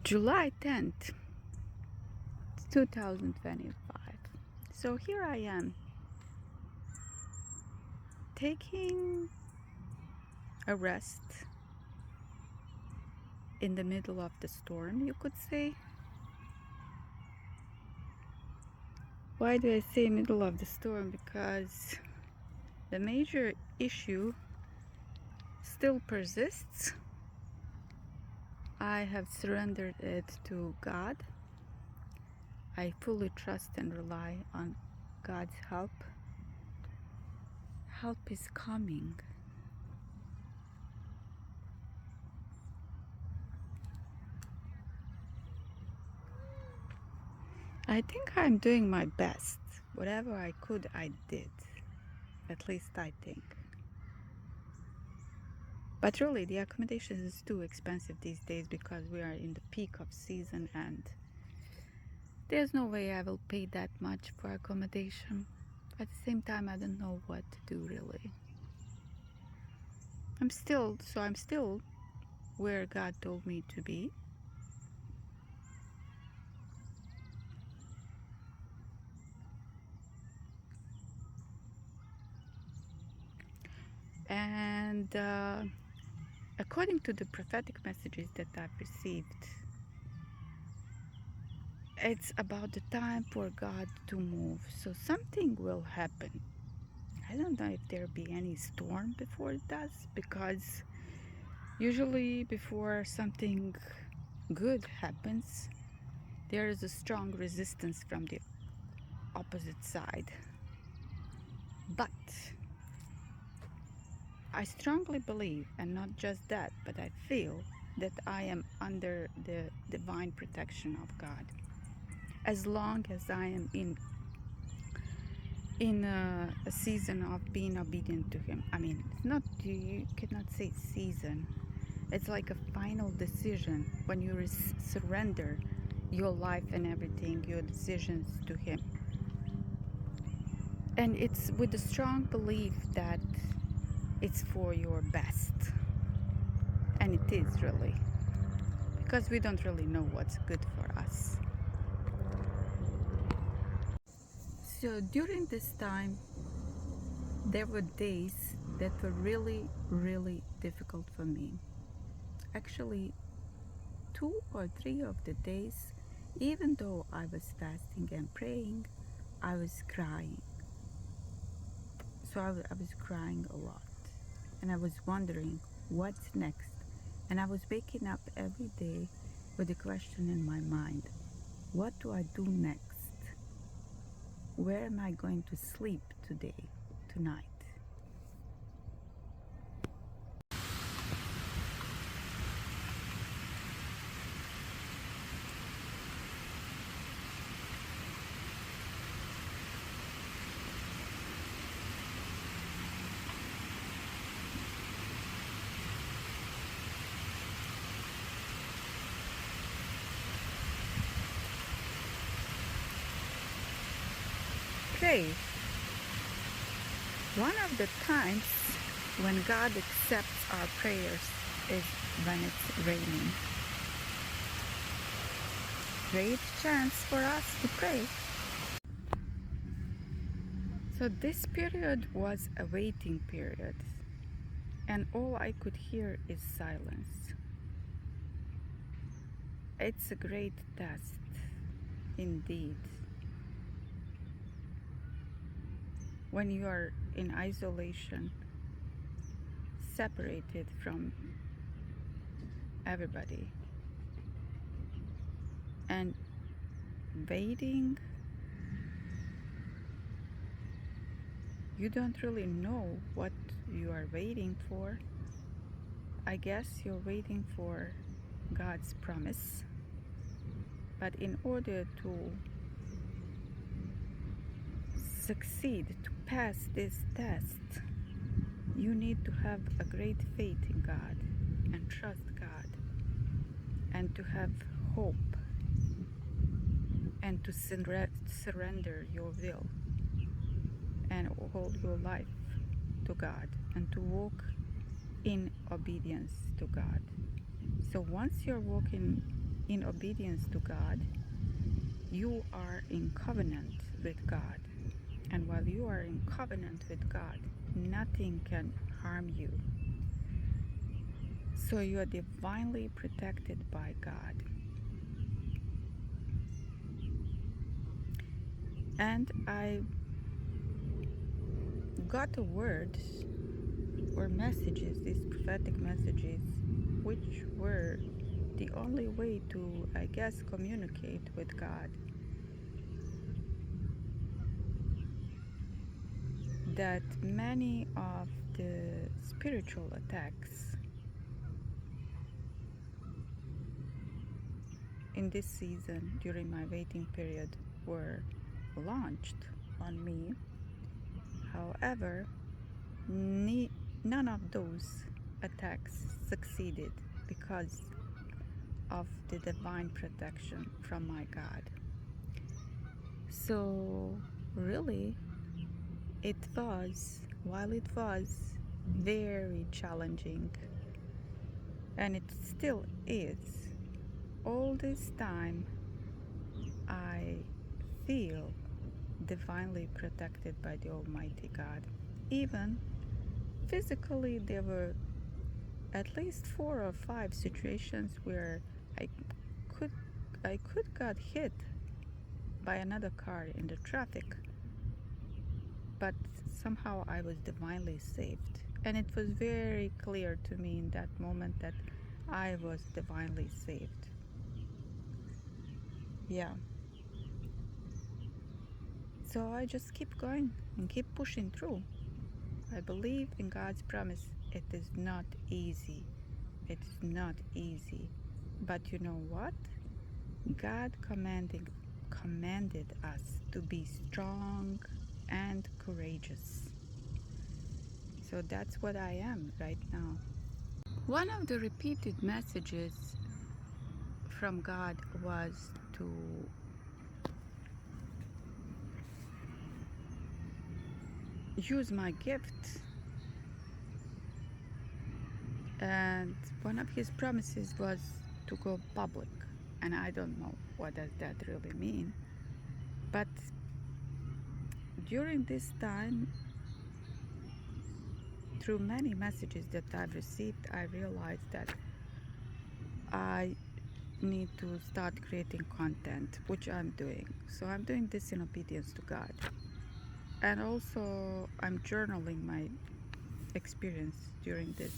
July 10th, 2025. So here I am taking a rest in the middle of the storm, you could say. Why do I say middle of the storm? Because the major issue still persists. I have surrendered it to God. I fully trust and rely on God's help. Help is coming. I think I'm doing my best. Whatever I could, I did. At least I think. But really, the accommodation is too expensive these days because we are in the peak of season and there's no way I will pay that much for accommodation. At the same time, I don't know what to do really. I'm still where God told me to be. And according to the prophetic messages that I've received, it's about the time for God to move. So something will happen. I don't know if there'll be any storm before it does, because usually before something good happens, there is a strong resistance from the opposite side. But I strongly believe, and not just that, but I feel that I am under the divine protection of God. As long as I am in a season of being obedient to Him. I mean, it's not, you cannot say season. It's like a final decision when you surrender your life and everything, your decisions to Him. And it's with a strong belief that it's for your best. And it is really. Because we don't really know what's good for us. So during this time, there were days that were really, really difficult for me. Actually, 2 or 3 of the days, even though I was fasting and praying, I was crying. So I was crying a lot. And I was wondering what's next. And I was waking up every day with a question in my mind. What do I do next? Where am I going to sleep today, tonight? Pray. One of the times when God accepts our prayers is when it's raining. Great chance for us to pray. So this period was a waiting period, and all I could hear is silence. It's a great test, indeed. When you are in isolation, separated from everybody, and waiting, you don't really know what you are waiting for. I guess you're waiting for God's promise. But in order to succeed, to pass this test, you need to have a great faith in God and trust God, and to have hope, and to surrender your will and hold your life to God, and to walk in obedience to God. So once you're walking in obedience to God, you are in covenant with God. And while you are in covenant with God, nothing can harm you. So you are divinely protected by God. And I got the words or messages, these prophetic messages, which were the only way to, I guess, communicate with God. That many of the spiritual attacks in this season during my waiting period were launched on me. However, none of those attacks succeeded because of the divine protection from my God. So really, while it was very challenging, and it still is, all this time I feel divinely protected by the Almighty God. Even physically, there were at least 4 or 5 situations where I could got hit by another car in the traffic, but somehow I was divinely saved. And it was very clear to me in that moment that I was divinely saved. Yeah. So I just keep going and keep pushing through. I believe in God's promise. It is not easy. It is not easy. But you know what? God commanded us to be strong and courageous. So that's what I am right now. One of the repeated messages from God was to use my gift. And one of his promises was to go public. And I don't know what does that really mean. But during this time, through many messages that I've received, I realized that I need to start creating content, which I'm doing. So I'm doing this in obedience to God. And also I'm journaling my experience during this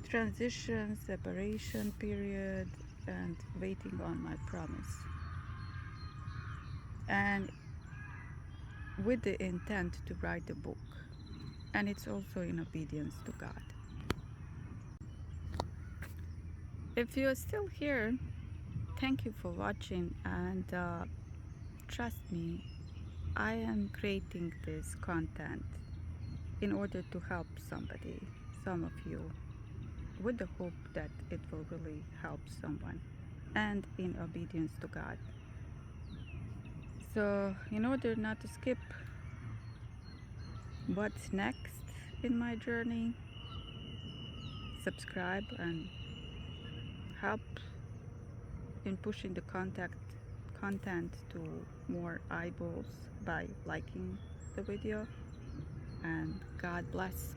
transition, separation period, and waiting on my promise. And with the intent to write a book. And it's also in obedience to God. If you're still here, thank you for watching, and trust me, I am creating this content in order to help somebody, some of you, with the hope that it will really help someone, and in obedience to God. So in order not to skip what's next in my journey, subscribe and help in pushing the content to more eyeballs by liking the video. And God bless.